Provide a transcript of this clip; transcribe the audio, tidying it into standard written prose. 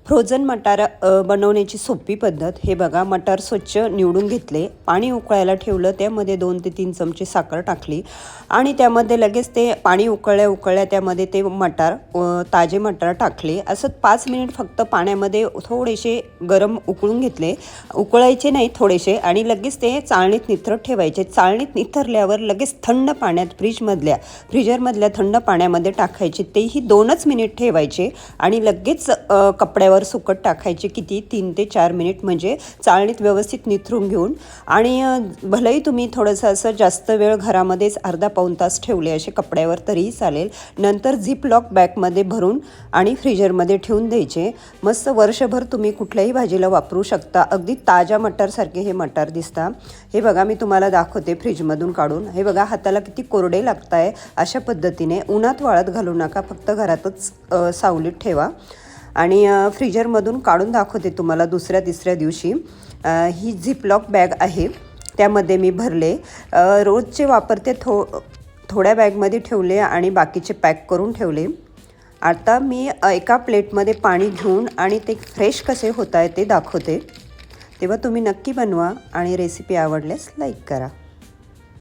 Frozen मटार बनवण्याची सोपी पद्धत. हे बघा, मटार स्वच्छ निवडून घेतले, पाणी उकळायला ठेवलं, त्यामध्ये 2 ते 3 चमचे साखर टाकली आणि त्यामध्ये लगेच ते पाणी उकळल्या त्यामध्ये ते मटार ताजे मटार टाकले. असं 5 मिनिट फक्त पाण्यामध्ये थोडेसे गरम उकळून घेतले, उकळायचे नाही थोडेसे, आणि लगेच ते चाळणीत निथरत ठेवायचे. चाळणीत निथरल्यावर लगेच थंड पाण्यात फ्रीजरमधल्या थंड पाण्यामध्ये टाकायचे. तेही 2च मिनिट ठेवायचे आणि लगेच कपड्यावर सुकट टाकायचे. किती 3 ते 4 मिनिट, म्हणजे चाळणीत व्यवस्थित निथरून घेऊन. आणि भलेही तुम्ही थोडंसं असं जास्त वेळ घरामध्येच अर्धा पाऊण तास ठेवले असे कपड्यावर तरीही चालेल. नंतर झिप लॉक बॅगमध्ये भरून आणि फ्रीजरमध्ये ठेवून द्यायचे. मस्त वर्षभर तुम्ही कुठल्याही भाजीला वापरू शकता. अगदी ताज्या मटारसारखे हे मटार दिसतात. हे बघा, मी तुम्हाला दाखवते फ्रीजमधून काढून. हे बघा, हाताला किती कोरडे लागत आहे. अशा पद्धतीने उन्हात वाळत घालू नका, फक्त घरातच सावलीत ठेवा. आणि फ्रीजरमधून काढून दाखवते तुम्हाला दुसऱ्या तिसऱ्या दिवशी. ही झिपलॉक बॅग आहे, त्यामध्ये मी भरले. रोजचे वापरते थोड्या बॅगमध्ये ठेवले आणि बाकीचे पॅक करून ठेवले. आता मी एका प्लेटमध्ये पाणी घेऊन आणि ते फ्रेश कसे होत आहे ते दाखवते. तेव्हा तुम्ही नक्की बनवा आणि रेसिपी आवडल्यास लाईक करा.